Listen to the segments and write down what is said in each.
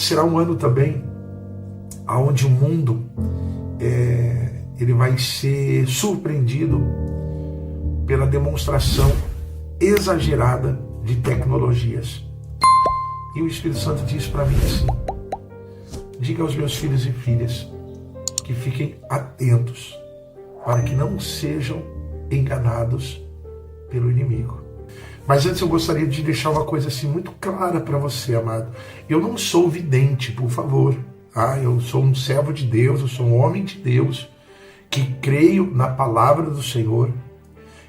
será um ano também onde o mundo ele vai ser surpreendido pela demonstração exagerada de tecnologias. E o Espírito Santo diz para mim assim: diga aos meus filhos e filhas que fiquem atentos para que não sejam enganados pelo inimigo. Mas antes eu gostaria de deixar uma coisa assim muito clara para você, amado. Eu não sou vidente, por favor. Eu sou um servo de Deus, eu sou um homem de Deus, que creio na palavra do Senhor,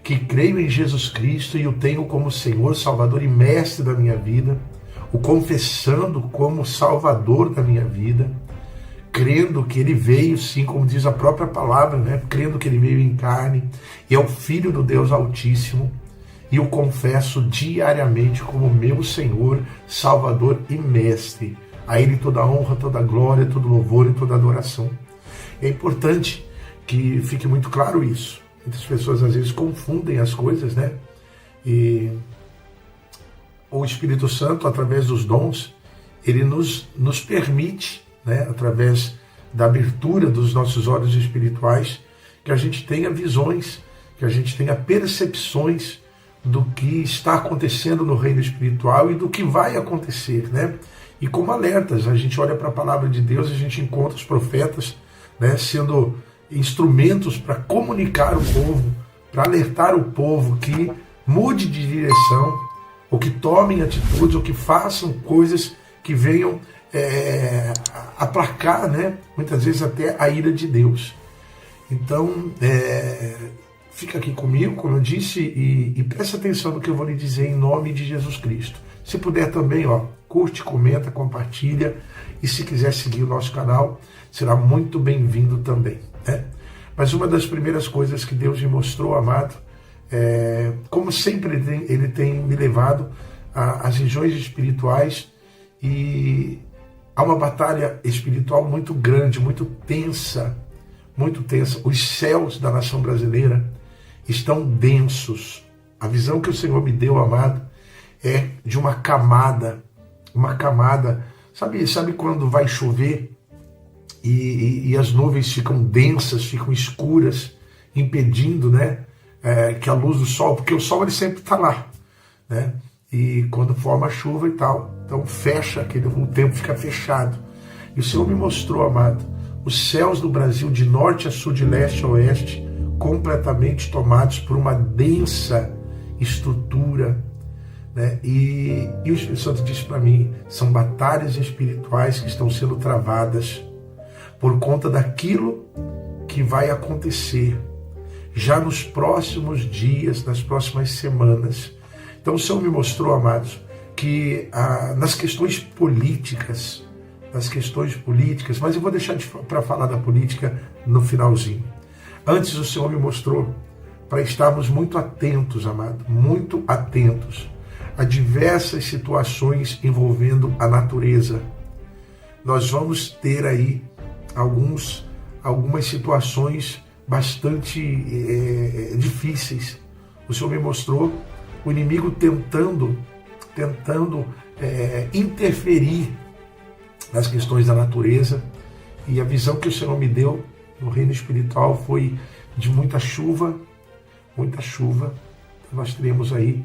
que creio em Jesus Cristo e o tenho como Senhor, Salvador e Mestre da minha vida, o confessando como Salvador da minha vida, crendo que Ele veio, sim, como diz a própria palavra, né? Crendo que Ele veio em carne e é o Filho do Deus Altíssimo, e o confesso diariamente como meu Senhor, Salvador e Mestre. A Ele toda honra, toda glória, todo louvor e toda adoração. É importante que fique muito claro isso. Muitas pessoas às vezes confundem as coisas, né? E o Espírito Santo, através dos dons, ele nos permite, né, através da abertura dos nossos olhos espirituais, que a gente tenha visões, que a gente tenha percepções do que está acontecendo no reino espiritual e do que vai acontecer, né? E como alertas, a gente olha para a palavra de Deus, a gente encontra os profetas, né, sendo instrumentos para comunicar o povo, para alertar o povo que mude de direção, ou que tomem atitudes, ou que façam coisas que venham aplacar, né, muitas vezes até a ira de Deus. Então, fica aqui comigo, como eu disse, e preste atenção no que eu vou lhe dizer em nome de Jesus Cristo. Se puder também, curte, comenta, compartilha, e se quiser seguir o nosso canal, será muito bem-vindo também, né? Mas uma das primeiras coisas que Deus me mostrou, amado, como sempre Ele tem me levado às regiões espirituais, e há uma batalha espiritual muito grande, muito tensa, muito tensa. Os céus da nação brasileira estão densos. A visão que o Senhor me deu, amado, é de uma camada, sabe quando vai chover e as nuvens ficam densas, ficam escuras, impedindo, né, que a luz do sol, porque o sol ele sempre está lá, né, e quando forma a chuva e tal, então fecha, o tempo fica fechado. E o Senhor me mostrou, amado, os céus do Brasil, de norte a sul, de leste a oeste, completamente tomados por uma densa estrutura, né? E o Espírito Santo disse para mim, são batalhas espirituais que estão sendo travadas por conta daquilo que vai acontecer já nos próximos dias, nas próximas semanas. Então o Senhor me mostrou, amados, que nas questões políticas, mas eu vou deixar para falar da política no finalzinho. Antes o Senhor me mostrou para estarmos muito atentos, amado, muito atentos a diversas situações envolvendo a natureza. Nós vamos ter aí algumas situações bastante difíceis. O Senhor me mostrou o inimigo tentando interferir nas questões da natureza, e a visão que o Senhor me deu no reino espiritual foi de muita chuva. Nós teremos aí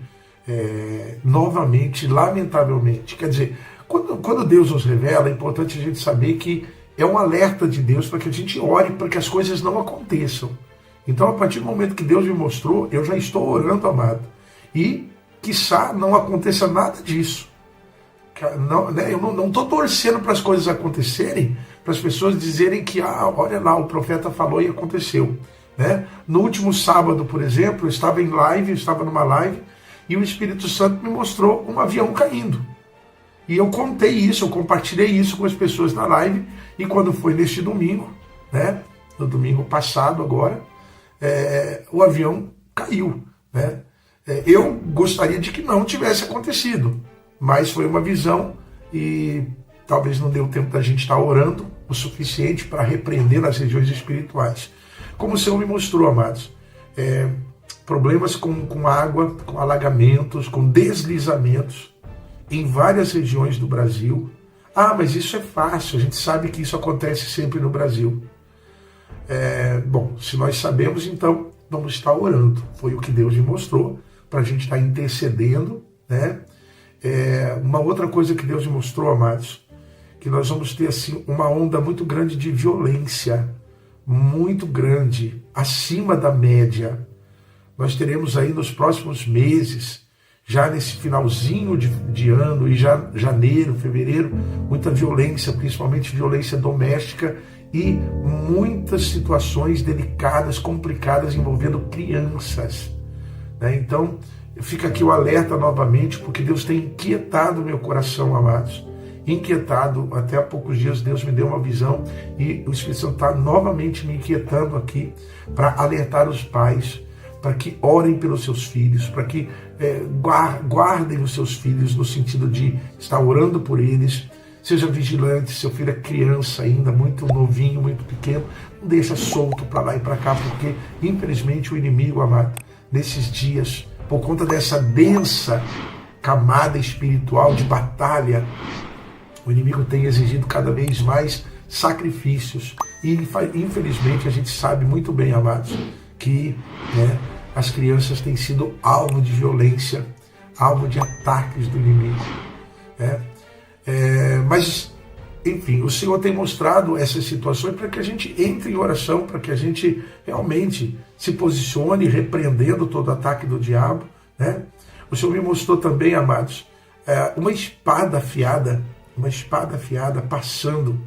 novamente, lamentavelmente, quer dizer, quando Deus nos revela, é importante a gente saber que é um alerta de Deus para que a gente ore para que as coisas não aconteçam. Então, a partir do momento que Deus me mostrou, eu já estou orando, amado, e quiçá não aconteça nada disso. Não, né, eu não estou torcendo para as coisas acontecerem, para as pessoas dizerem que, olha lá, o profeta falou e aconteceu, né? No último sábado, por exemplo, eu estava numa live, e o Espírito Santo me mostrou um avião caindo. E eu contei isso, eu compartilhei isso com as pessoas na live, e quando foi neste domingo, né, no domingo passado agora, o avião caiu, né? Eu gostaria de que não tivesse acontecido, mas foi uma visão e talvez não deu tempo da gente estar orando o suficiente para repreender nas regiões espirituais. Como o Senhor me mostrou, amados, problemas com água, com alagamentos, com deslizamentos em várias regiões do Brasil, Ah, mas isso é fácil, a gente sabe que isso acontece sempre no Brasil. Bom, se nós sabemos, então vamos estar orando. Foi o que Deus me mostrou, para a gente estar intercedendo, né? Uma outra coisa que Deus me mostrou, amados, que nós vamos ter assim uma onda muito grande de violência, muito grande, acima da média. Nós teremos aí nos próximos meses, já nesse finalzinho de ano, e já janeiro, fevereiro, muita violência, principalmente violência doméstica, e muitas situações delicadas, complicadas, envolvendo crianças, né? Então, fica aqui o alerta novamente, porque Deus tem inquietado meu coração, amados. Inquietado, até há poucos dias Deus me deu uma visão, e o Espírito Santo está novamente me inquietando aqui, para alertar os pais, para que orem pelos seus filhos, para que guardem os seus filhos, no sentido de estar orando por eles. Seja vigilante, seu filho é criança ainda, muito novinho, muito pequeno, não deixa solto para lá e para cá, porque infelizmente o inimigo, amado, nesses dias, por conta dessa densa camada espiritual de batalha, o inimigo tem exigido cada vez mais sacrifícios. E infelizmente a gente sabe muito bem, amados, que as crianças têm sido alvo de violência, alvo de ataques do inimigo. Mas, enfim, o Senhor tem mostrado essas situações para que a gente entre em oração, para que a gente realmente se posicione repreendendo todo ataque do diabo, né? O Senhor me mostrou também, amados, uma espada afiada passando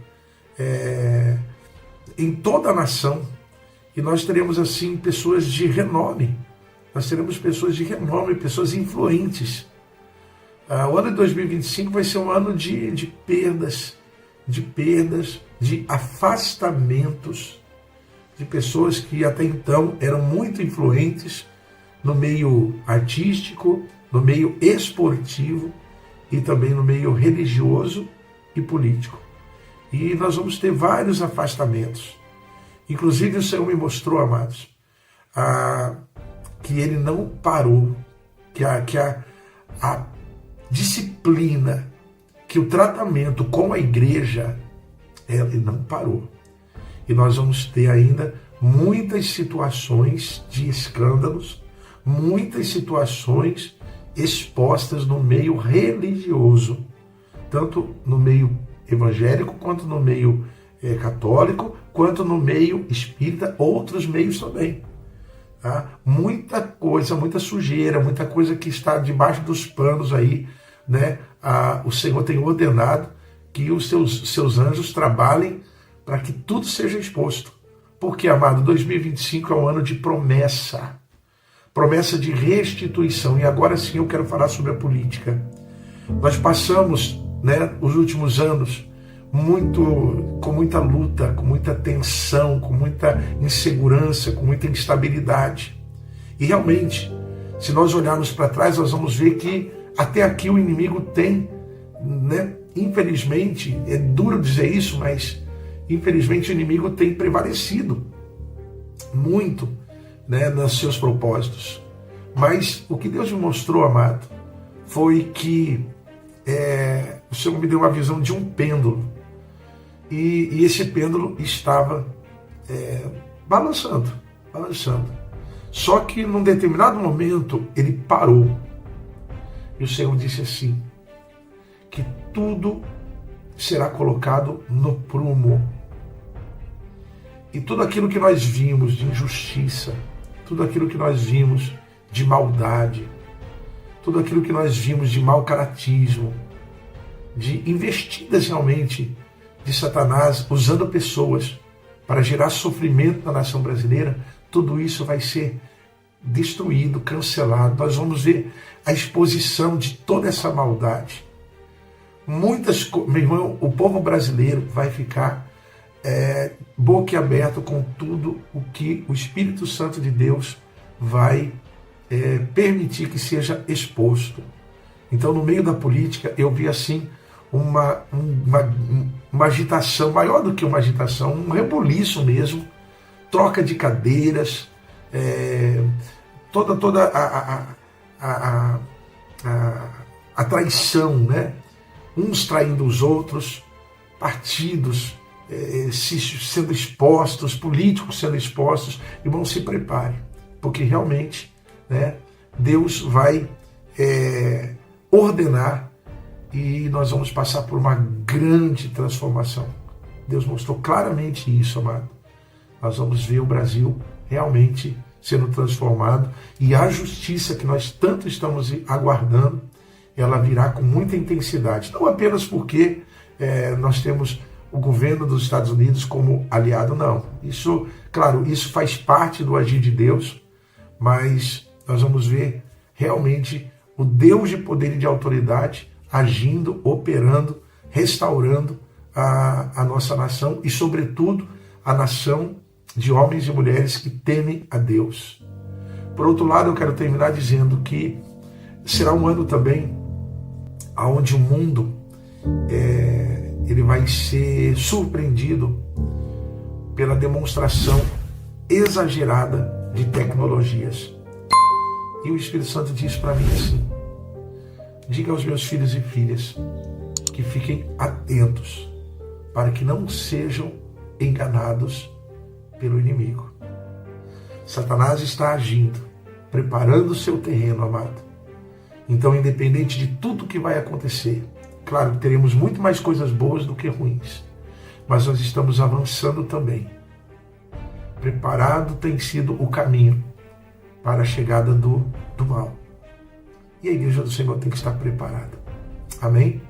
em toda a nação, e nós teremos assim pessoas de renome, pessoas influentes. O ano de 2025 vai ser um ano de perdas, de afastamentos de pessoas que até então eram muito influentes no meio artístico, no meio esportivo e também no meio religioso e político. E nós vamos ter vários afastamentos. Inclusive o Senhor me mostrou, amados, que Ele não parou, que a disciplina, que o tratamento com a igreja, ele não parou. E nós vamos ter ainda muitas situações de escândalos, muitas situações expostas no meio religioso, tanto no meio evangélico, quanto no meio católico, quanto no meio espírita, outros meios também. Tá? Muita coisa, muita sujeira, muita coisa que está debaixo dos panos aí, né? O Senhor tem ordenado que os seus anjos trabalhem para que tudo seja exposto. Porque, amado, 2025 é um ano de promessa de restituição. E agora sim eu quero falar sobre a política. Nós passamos, né, os últimos anos com muita luta, com muita tensão, com muita insegurança, com muita instabilidade. E realmente, se nós olharmos para trás, nós vamos ver que até aqui o inimigo tem, né, infelizmente, é duro dizer isso, mas infelizmente o inimigo tem prevalecido muito, né, nos seus propósitos. Mas o que Deus me mostrou, amado, foi que o Senhor me deu uma visão de um pêndulo. E esse pêndulo estava balançando. Só que num determinado momento ele parou. E o Senhor disse assim, que tudo será colocado no prumo. E tudo aquilo que nós vimos de injustiça, tudo aquilo que nós vimos de maldade, tudo aquilo que nós vimos de mau caratismo, de investidas realmente de Satanás, usando pessoas para gerar sofrimento na nação brasileira, tudo isso vai ser destruído, cancelado. Nós vamos ver a exposição de toda essa maldade. Meu irmão, o povo brasileiro vai ficar boquiaberto com tudo o que o Espírito Santo de Deus vai permitir que seja exposto. Então, no meio da política, eu vi assim uma agitação, maior do que uma agitação, um rebuliço mesmo, troca de cadeiras, toda a traição, né? Uns traindo os outros, partidos sendo expostos, políticos sendo expostos. Irmão, se prepare, porque realmente, né, Deus vai ordenar e nós vamos passar por uma grande transformação. Deus mostrou claramente isso, amado. Nós vamos ver o Brasil realmente sendo transformado e a justiça que nós tanto estamos aguardando, ela virá com muita intensidade. Não apenas porque nós temos o governo dos Estados Unidos como aliado, não. Isso, claro, isso faz parte do agir de Deus, mas nós vamos ver realmente o Deus de poder e de autoridade agindo, operando, restaurando a nossa nação e, sobretudo, a nação de homens e mulheres que temem a Deus. Por outro lado, eu quero terminar dizendo que será um ano também onde o mundo ele vai ser surpreendido pela demonstração exagerada de tecnologias. E o Espírito Santo diz para mim assim: diga aos meus filhos e filhas que fiquem atentos para que não sejam enganados pelo inimigo. Satanás está agindo, preparando o seu terreno, amado. Então, independente de tudo que vai acontecer, claro que teremos muito mais coisas boas do que ruins, mas nós estamos avançando também. Preparado tem sido o caminho para a chegada do mal. E a igreja do Senhor tem que estar preparada. Amém?